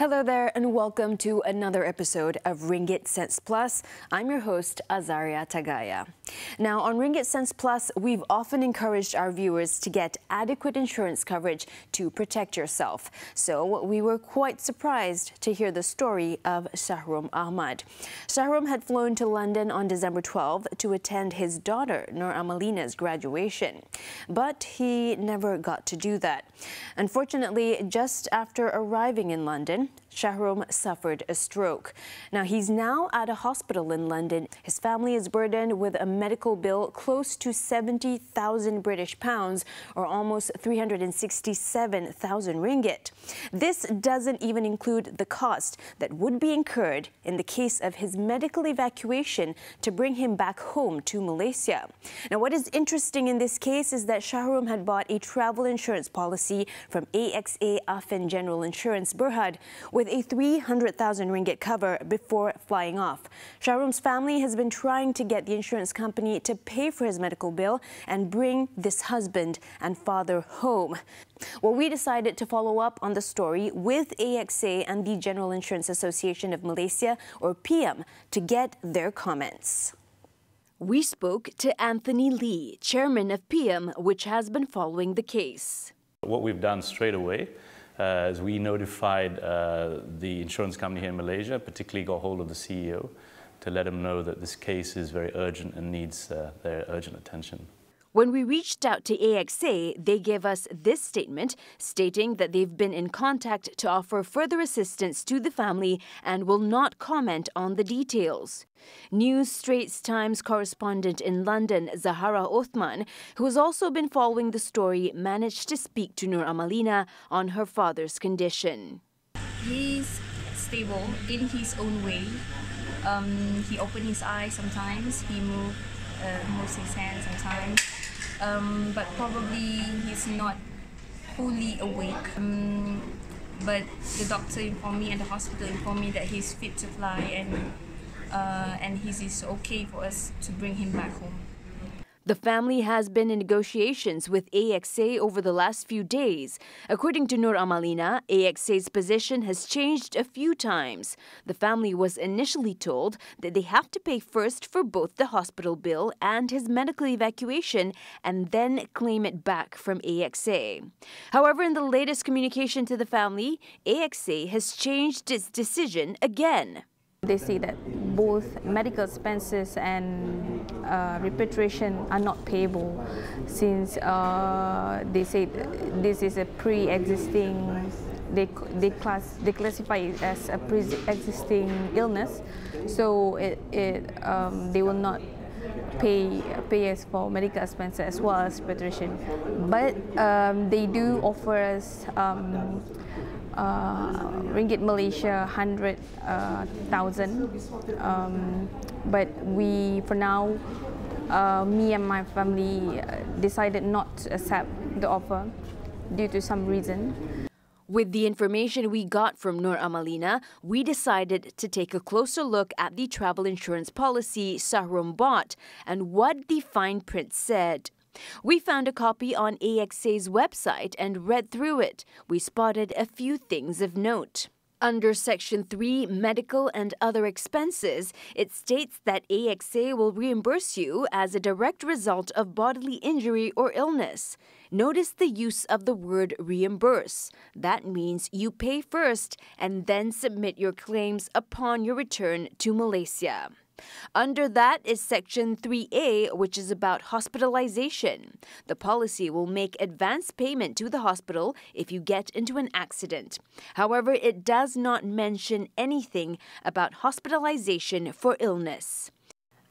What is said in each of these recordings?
Hello there and welcome to another episode of Ringgit Cents Plus. I'm your host, Azaria Tagaya. Now, on Ringgit Cents Plus, we've often encouraged our viewers to get adequate insurance coverage to protect yourself. So we were quite surprised to hear the story of Shahrum Ahmad. Shahrum had flown to London on December 12 to attend his daughter Nur Amalina's graduation. But he never got to do that. Unfortunately, just after arriving in London, Shahrum suffered a stroke. Now, he's now at a hospital in London. His family is burdened with a medical bill close to 70,000 British pounds, or almost 367,000 ringgit. This doesn't even include the cost that would be incurred in the case of his medical evacuation to bring him back home to Malaysia. Now, what is interesting in this case is that Shahrum had bought a travel insurance policy from AXA Akan General Insurance Berhad with a 300,000 ringgit cover before flying off. Shahrum's family has been trying to get the insurance company to pay for his medical bill and bring this husband and father home. Well, we decided to follow up on the story with AXA and the General Insurance Association of Malaysia, or PM, to get their comments. We spoke to Anthony Lee, chairman of PM, which has been following the case. What we've done straight away is we notified the insurance company here in Malaysia, particularly got hold of the CEO, to let him know that this case is very urgent and needs their urgent attention. When we reached out to AXA, they gave us this statement stating that they've been in contact to offer further assistance to the family and will not comment on the details. News Straits Times correspondent in London, Zahara Othman, who has also been following the story, managed to speak to Nur Amalina on her father's condition. He's stable in his own way. He opens his eyes sometimes, he moves his hands sometimes, but probably he's not fully awake. But the doctor informed me and the hospital informed me that he's fit to fly and he's okay for us to bring him back home. The family has been in negotiations with AXA over the last few days. According to Nur Amalina, AXA's position has changed a few times. The family was initially told that they have to pay first for both the hospital bill and his medical evacuation and then claim it back from AXA. However, in the latest communication to the family, AXA has changed its decision again. They say that both medical expenses and repatriation are not payable since they say this is a pre-existing, they classify it as a pre-existing illness, so they will not pay us for medical expenses as well as repatriation. But they do offer us Ringgit Malaysia 100,000, but we, for now, me and my family decided not to accept the offer due to some reason. With the information we got from Nur Amalina, we decided to take a closer look at the travel insurance policy Shahrum bought and what the fine print said. We found a copy on AXA's website and read through it. We spotted a few things of note. Under Section 3, Medical and Other Expenses, it states that AXA will reimburse you as a direct result of bodily injury or illness. Notice the use of the word reimburse. That means you pay first and then submit your claims upon your return to Malaysia. Under that is Section 3A, which is about hospitalization. The policy will make advance payment to the hospital if you get into an accident. However, it does not mention anything about hospitalization for illness.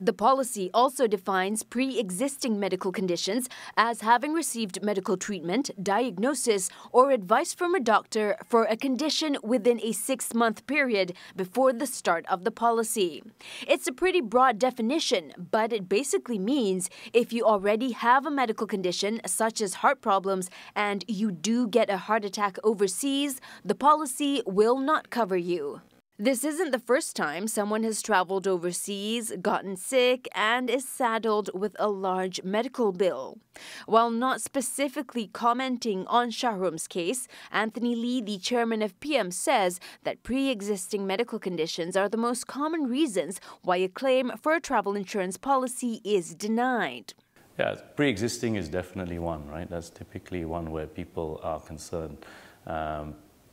The policy also defines pre-existing medical conditions as having received medical treatment, diagnosis, or advice from a doctor for a condition within a 6-month period before the start of the policy. It's a pretty broad definition, but it basically means if you already have a medical condition such as heart problems and you do get a heart attack overseas, the policy will not cover you. This isn't the first time someone has traveled overseas, gotten sick, and is saddled with a large medical bill. While not specifically commenting on Shahrum's case, Anthony Lee, the chairman of PM, says that pre-existing medical conditions are the most common reasons why a claim for a travel insurance policy is denied. Yeah, pre-existing is definitely one, right? That's typically one where people are concerned.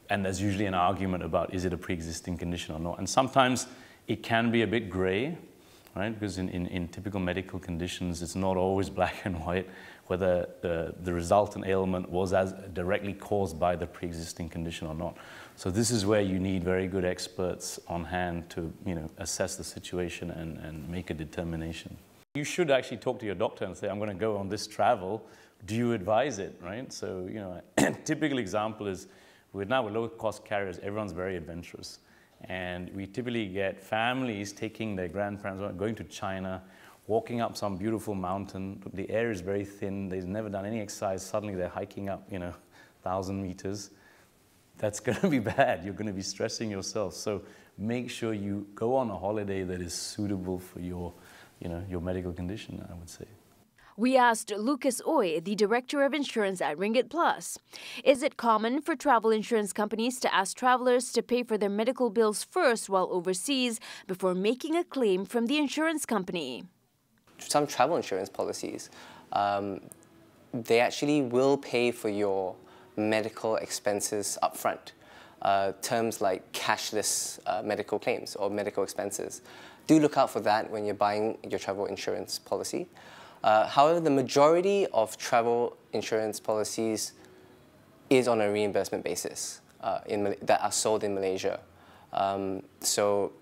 And there's usually an argument about is it a pre-existing condition or not. And sometimes it can be a bit gray, right? Because in typical medical conditions, it's not always black and white, whether the resultant ailment was as directly caused by the pre-existing condition or not. So this is where you need very good experts on hand to, assess the situation and make a determination. You should actually talk to your doctor and say, I'm going to go on this travel. Do you advise it, right? So, a typical example is, with low-cost carriers, everyone's very adventurous. And we typically get families taking their grandparents, going to China, walking up some beautiful mountain. The air is very thin. They've never done any exercise. Suddenly they're hiking up, 1,000 meters. That's going to be bad. You're going to be stressing yourself. So make sure you go on a holiday that is suitable for your medical condition, I would say. We asked Lucas Oy, the Director of Insurance at Ringgit Plus. Is it common for travel insurance companies to ask travelers to pay for their medical bills first while overseas before making a claim from the insurance company? Some travel insurance policies, they actually will pay for your medical expenses upfront. Terms like cashless medical claims or medical expenses. Do look out for that when you're buying your travel insurance policy. However, the majority of travel insurance policies is on a reimbursement basis that are sold in Malaysia. So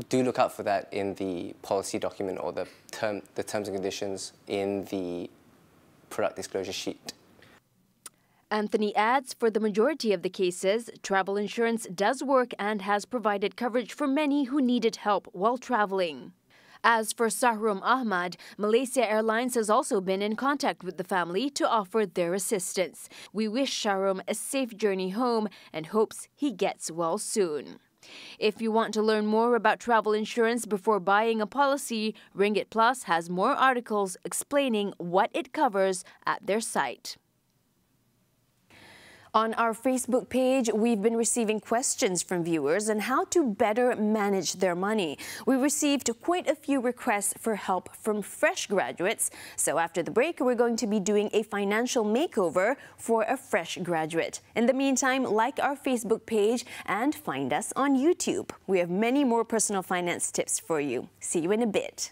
do look out for that in the policy document or the terms and conditions in the product disclosure sheet. Anthony adds, for the majority of the cases, travel insurance does work and has provided coverage for many who needed help while traveling. As for Shahrum Ahmad, Malaysia Airlines has also been in contact with the family to offer their assistance. We wish Shahrum a safe journey home and hopes he gets well soon. If you want to learn more about travel insurance before buying a policy, Ringgit Plus has more articles explaining what it covers at their site. On our Facebook page, we've been receiving questions from viewers on how to better manage their money. We received quite a few requests for help from fresh graduates. So after the break, we're going to be doing a financial makeover for a fresh graduate. In the meantime, like our Facebook page and find us on YouTube. We have many more personal finance tips for you. See you in a bit.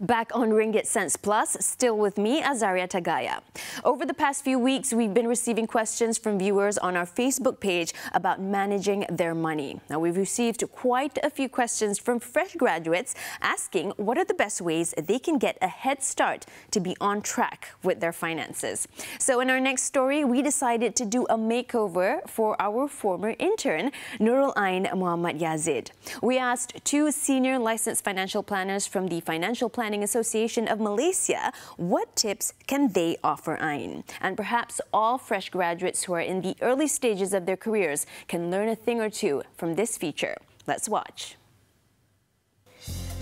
Back on Ringgit Cents Plus, still with me, Azaria Tagaya. Over the past few weeks, we've been receiving questions from viewers on our Facebook page about managing their money. Now, we've received quite a few questions from fresh graduates asking what are the best ways they can get a head start to be on track with their finances. So in our next story, we decided to do a makeover for our former intern, Nurul Ain Muhammad Yazid. We asked two senior licensed financial planners from the Financial Planning Association of Malaysia, what tips can they offer Ain? And perhaps all fresh graduates who are in the early stages of their careers can learn a thing or two from this feature. Let's watch.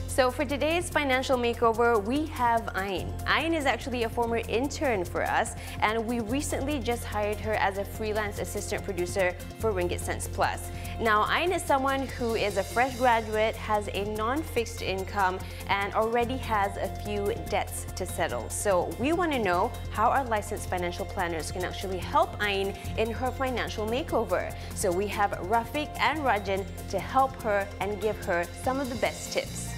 So for today's financial makeover, we have Ain. Ain is actually a former intern for us, and we recently just hired her as a freelance assistant producer for Ringgit Cents Plus. Now, Ain is someone who is a fresh graduate, has a non-fixed income, and already has a few debts to settle. So we want to know how our licensed financial planners can actually help Ain in her financial makeover. So we have Rafiq and Rajan to help her and give her some of the best tips.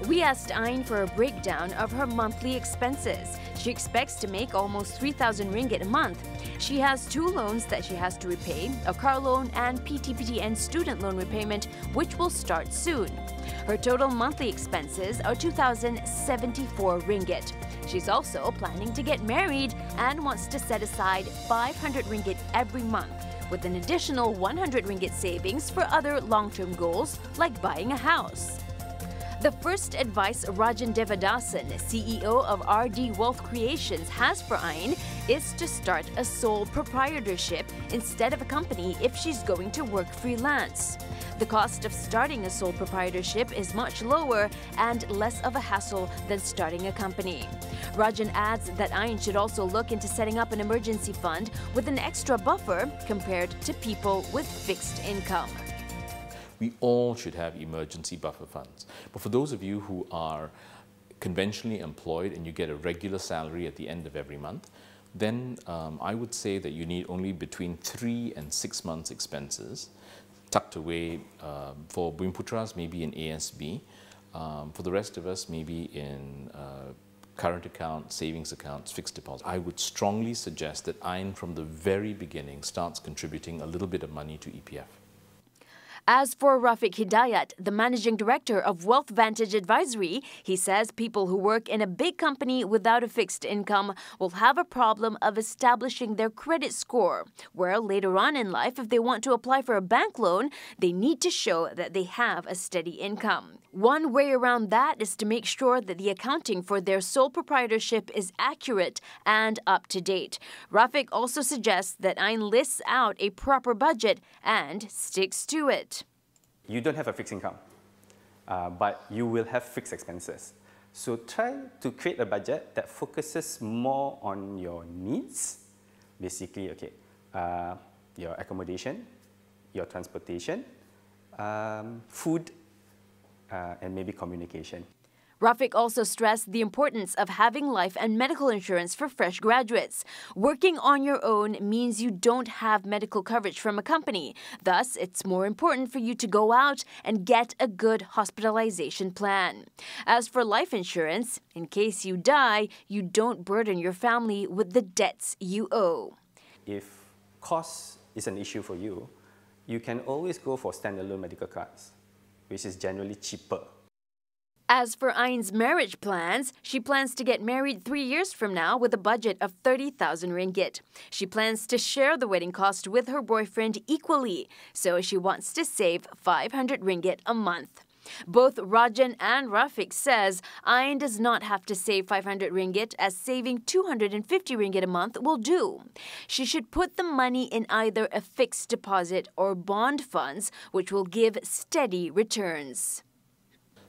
We asked Ain for a breakdown of her monthly expenses. She expects to make almost 3,000 ringgit a month. She has two loans that she has to repay, a car loan and PTPTN student loan repayment, which will start soon. Her total monthly expenses are 2,074 ringgit. She's also planning to get married and wants to set aside 500 ringgit every month, with an additional 100 ringgit savings for other long-term goals like buying a house. The first advice Rajan Devadasan, CEO of RD Wealth Creations, has for Ain is to start a sole proprietorship instead of a company if she's going to work freelance. The cost of starting a sole proprietorship is much lower and less of a hassle than starting a company. Rajan adds that Ain should also look into setting up an emergency fund with an extra buffer compared to people with fixed income. We all should have emergency buffer funds. But for those of you who are conventionally employed and you get a regular salary at the end of every month, then I would say that you need only between 3 and 6 months expenses tucked away for Bumiputras, maybe in ASB. For the rest of us, maybe in current account, savings accounts, fixed deposit. I would strongly suggest that Ain from the very beginning starts contributing a little bit of money to EPF. As for Rafiq Hidayat, the managing director of Wealth Vantage Advisory, he says people who work in a big company without a fixed income will have a problem of establishing their credit score, where later on in life, if they want to apply for a bank loan, they need to show that they have a steady income. One way around that is to make sure that the accounting for their sole proprietorship is accurate and up to date. Rafiq also suggests that Ain lists out a proper budget and sticks to it. You don't have a fixed income, but you will have fixed expenses. So try to create a budget that focuses more on your needs. Basically, your accommodation, your transportation, food, and maybe communication. Rafiq also stressed the importance of having life and medical insurance for fresh graduates. Working on your own means you don't have medical coverage from a company. Thus, it's more important for you to go out and get a good hospitalization plan. As for life insurance, in case you die, you don't burden your family with the debts you owe. If cost is an issue for you, you can always go for standalone medical cards, which is generally cheaper. As for Ain's marriage plans, she plans to get married 3 years from now with a budget of 30,000 ringgit. She plans to share the wedding cost with her boyfriend equally, so she wants to save 500 ringgit a month. Both Rajan and Rafiq says Ain does not have to save 500 ringgit, as saving 250 ringgit a month will do. She should put the money in either a fixed deposit or bond funds, which will give steady returns.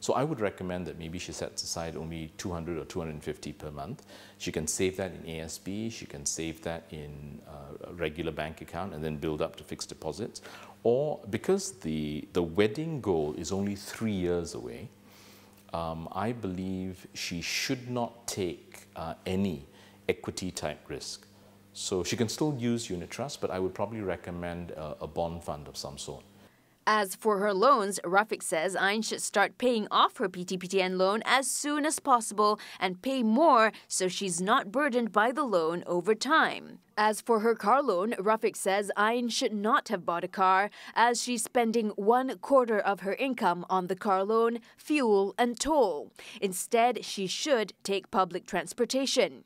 So I would recommend that maybe she sets aside only 200 or 250 per month. She can save that in ASB, she can save that in a regular bank account and then build up to fixed deposits. Or because the wedding goal is only 3 years away, I believe she should not take any equity type risk. So she can still use unit trust, but I would probably recommend a bond fund of some sort. As for her loans, Rafiq says Ain should start paying off her PTPTN loan as soon as possible and pay more so she's not burdened by the loan over time. As for her car loan, Rafiq says Ain should not have bought a car, as she's spending 1/4 of her income on the car loan, fuel and toll. Instead, she should take public transportation.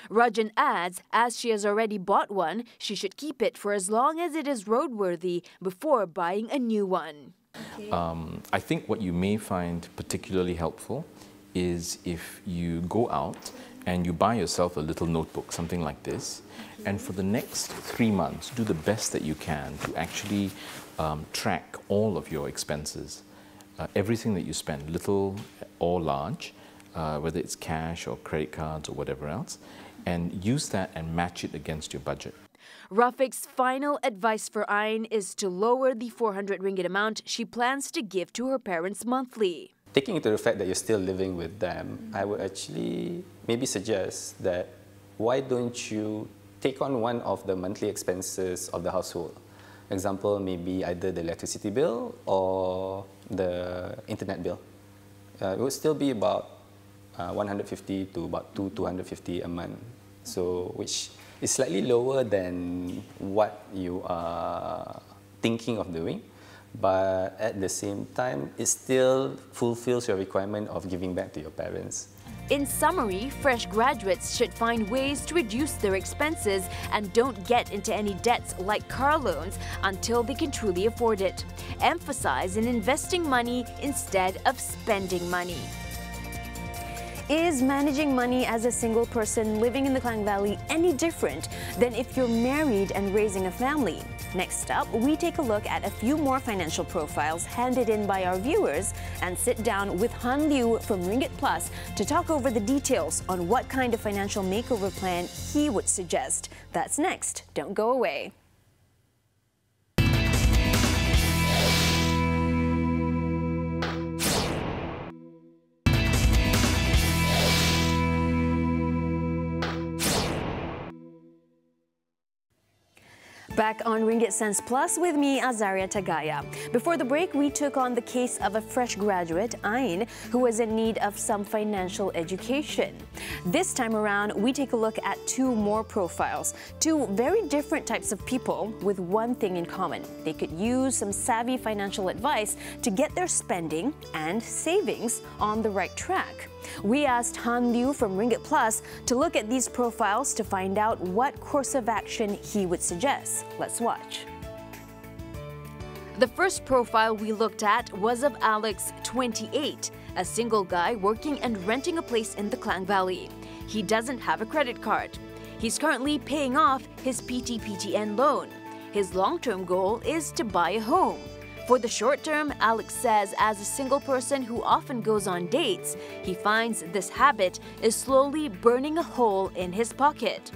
Rajan adds, as she has already bought one, she should keep it for as long as it is roadworthy before buying a new one. I think what you may find particularly helpful is if you go out and you buy yourself a little notebook, something like this, and for the next 3 months, do the best that you can to actually track all of your expenses, everything that you spend, little or large, whether it's cash or credit cards or whatever else, and use that and match it against your budget. Rafiq's final advice for Ain is to lower the 400 ringgit amount she plans to give to her parents monthly. Taking into the fact that you're still living with them, I would actually maybe suggest that why don't you take on one of the monthly expenses of the household? Example, maybe either the electricity bill or the internet bill. It would still be about 150 to about 250 a month, so which is slightly lower than what you are thinking of doing, but at the same time, it still fulfills your requirement of giving back to your parents. In summary, fresh graduates should find ways to reduce their expenses and don't get into any debts like car loans until they can truly afford it. Emphasize in investing money instead of spending money. Is managing money as a single person living in the Klang Valley any different than if you're married and raising a family? Next up, we take a look at a few more financial profiles handed in by our viewers and sit down with Han Liu from Ringgit Plus to talk over the details on what kind of financial makeover plan he would suggest. That's next. Don't go away. Back on Ringgit Cents Plus with me, Azaria Tagaya. Before the break, we took on the case of a fresh graduate, Ain, who was in need of some financial education. This time around, we take a look at two more profiles, two very different types of people with one thing in common. They could use some savvy financial advice to get their spending and savings on the right track. We asked Han Liu from Ringgit Plus to look at these profiles to find out what course of action he would suggest. Let's watch. The first profile we looked at was of Alex, 28, a single guy working and renting a place in the Klang Valley. He doesn't have a credit card. He's currently paying off his PTPTN loan. His long-term goal is to buy a home. For the short term, Alex says as a single person who often goes on dates, he finds this habit is slowly burning a hole in his pocket.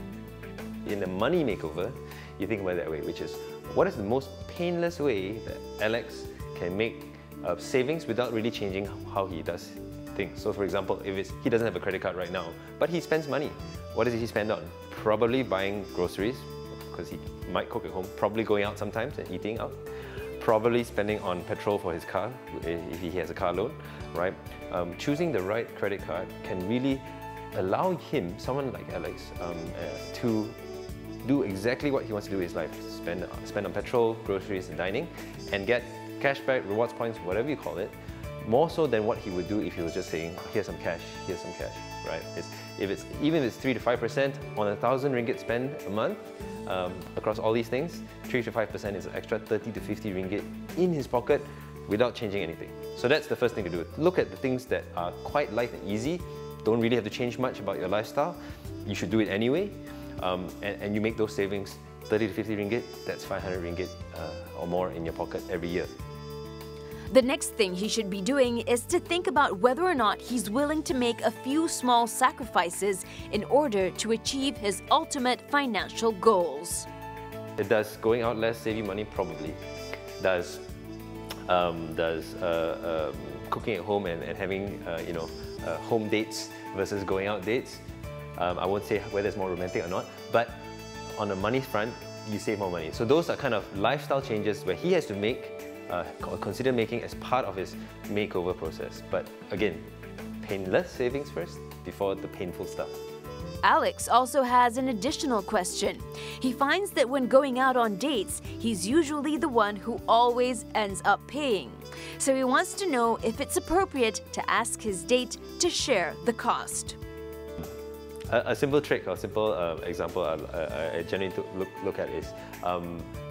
In a money makeover, you think about it that way, which is what is the most painless way that Alex can make savings without really changing how he does things. So for example, if he doesn't have a credit card right now, but he spends money, what does he spend on? Probably buying groceries, because he might cook at home, probably going out sometimes and eating out. Probably spending on petrol for his car, if he has a car loan, right? Choosing the right credit card can really allow him, someone like Alex, to do exactly what he wants to do in his life. Spend on petrol, groceries and dining, and get cashback, rewards points, whatever you call it, more so than what he would do if he was just saying, here's some cash, right? Even if it's 3 to 5% on 1,000 ringgit spend a month, across all these things, 3 to 5% is an extra 30 to 50 ringgit in his pocket without changing anything. So that's the first thing to do. Look at the things that are quite light and easy, don't really have to change much about your lifestyle. You should do it anyway, and you make those savings 30 to 50 ringgit, that's 500 ringgit or more in your pocket every year. The next thing he should be doing is to think about whether or not he's willing to make a few small sacrifices in order to achieve his ultimate financial goals. Does going out less save you money? Probably. Does cooking at home and having home dates versus going out dates? I won't say whether it's more romantic or not, but on the money front, you save more money. So those are kind of lifestyle changes where he has to make consider making as part of his makeover process. But again, painless savings first before the painful stuff. Alex also has an additional question. He finds that when going out on dates, he's usually the one who always ends up paying. So he wants to know if it's appropriate to ask his date to share the cost. A simple trick or simple example I generally look at is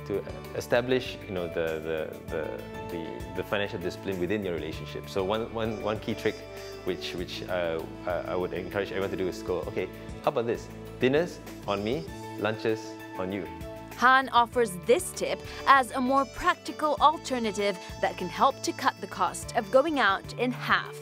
to establish the financial discipline within your relationship. So one key trick which I would encourage everyone to do is go, okay, how about this? Dinners on me, lunches on you. Han offers this tip as a more practical alternative that can help to cut the cost of going out in half.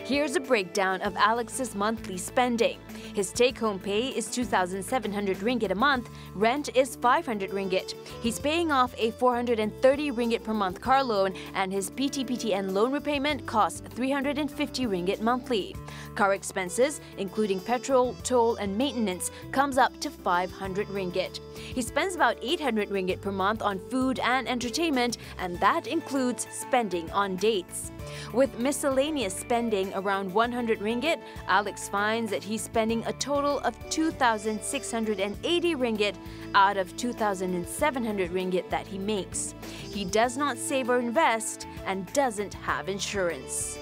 Here's a breakdown of Alex's monthly spending. His take-home pay is 2,700 ringgit a month, rent is 500 ringgit. He's paying off a 430 ringgit per month car loan, and his PTPTN loan repayment costs 350 ringgit monthly. Car expenses, including petrol, toll and maintenance, comes up to 500 ringgit. He spends about 800 ringgit per month on food and entertainment, and that includes spending on dates. With miscellaneous spending around 100 ringgit, Alex finds that he's spending a total of 2,680 ringgit out of 2,700 ringgit that he makes. He does not save or invest and doesn't have insurance.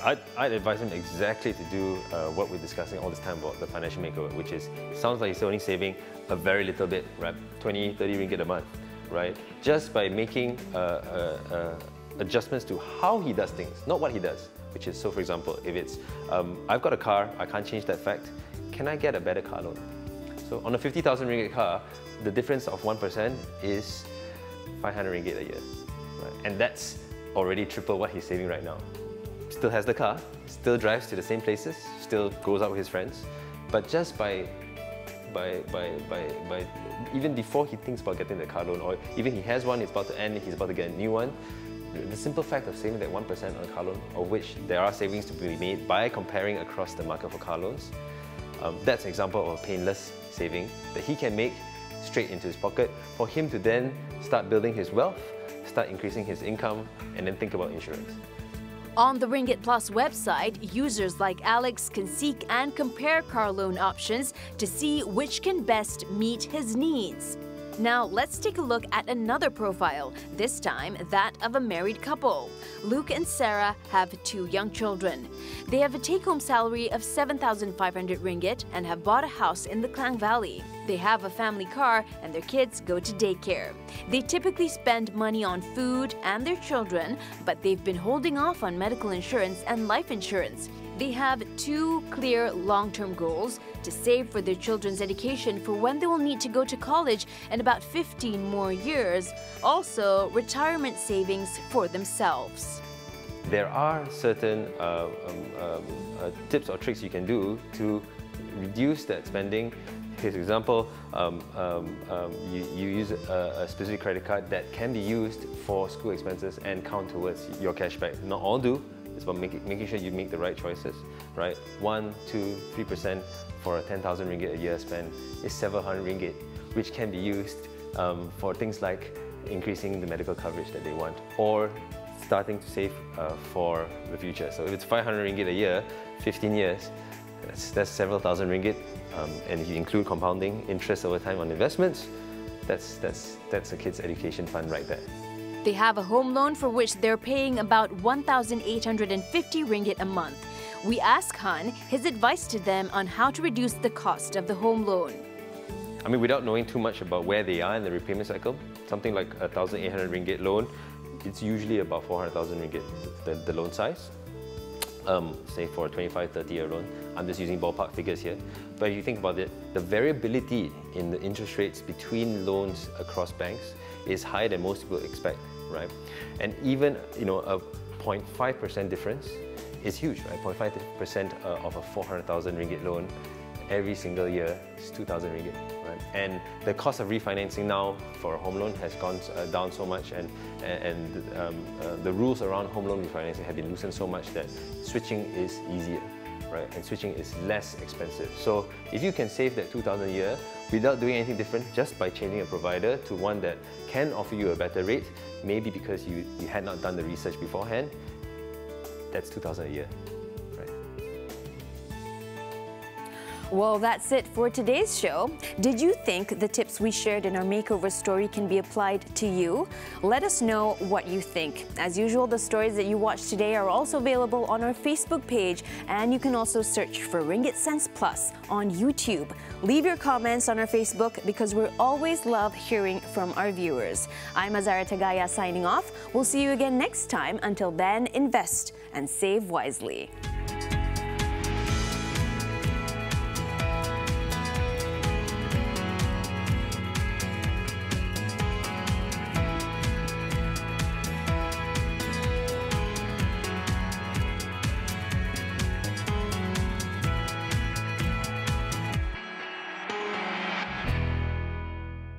I'd advise him exactly to do what we're discussing all this time about the financial makeover, which is, sounds like he's only saving a very little bit, right? 20, 30 ringgit a month, right? Just by making adjustments to how he does things, not what he does, which is, so for example, if it's, I've got a car, I can't change that fact, can I get a better car loan? So on a 50,000 ringgit car, the difference of 1% is 500 ringgit a year, right? And that's already triple what he's saving right now. Still has the car, still drives to the same places, still goes out with his friends, but just by even before he thinks about getting the car loan, or even he has one, it's about to end, he's about to get a new one, the simple fact of saving that 1% on a car loan, of which there are savings to be made by comparing across the market for car loans, that's an example of a painless saving that he can make straight into his pocket for him to then start building his wealth, start increasing his income, and then think about insurance. On the Ringgit Plus website, users like Alex can seek and compare car loan options to see which can best meet his needs. Now, let's take a look at another profile, this time that of a married couple. Luke and Sarah have 2 young children. They have a take-home salary of 7,500 ringgit and have bought a house in the Klang Valley. They have a family car and their kids go to daycare. They typically spend money on food and their children, but they've been holding off on medical insurance and life insurance. They have 2 clear long-term goals: to save for their children's education for when they will need to go to college in about 15 more years. Also, retirement savings for themselves. There are certain tips or tricks you can do to reduce that spending. Here's an example, you use a specific credit card that can be used for school expenses and count towards your cashback. Not all do. It's about making sure you make the right choices, right? 1, 2, 3% for a 10,000 ringgit a year spend is several hundred ringgit, which can be used for things like increasing the medical coverage that they want, or starting to save for the future. So if it's 500 ringgit a year, 15 years, that's several thousand ringgit, and if you include compounding interest over time on investments, that's a kid's education fund right there. They have a home loan for which they're paying about 1,850 ringgit a month. We ask Han his advice to them on how to reduce the cost of the home loan. I mean, without knowing too much about where they are in the repayment cycle, something like a 1,800 ringgit loan, it's usually about 400,000 ringgit, the loan size. Say for a 25, 30-year loan. I'm just using ballpark figures here. But if you think about it, the variability in the interest rates between loans across banks is higher than most people expect, right? And even, you know, a 0.5% difference is huge, right? 0.5% of a 400,000 ringgit loan every single year is 2,000 ringgit, right? And the cost of refinancing now for a home loan has gone down so much, and the rules around home loan refinancing have been loosened so much that switching is easier, right? And switching is less expensive. So if you can save that 2,000 a year without doing anything different, just by changing a provider to one that can offer you a better rate, maybe because you had not done the research beforehand, that's 2,000 a year. Well, that's it for today's show. Did you think the tips we shared in our makeover story can be applied to you? Let us know what you think. As usual, the stories that you watched today are also available on our Facebook page, and you can also search for Ringgit Sense Plus on YouTube. Leave your comments on our Facebook because we always love hearing from our viewers. I'm Azaria Tagaya signing off. We'll see you again next time. Until then, invest and save wisely.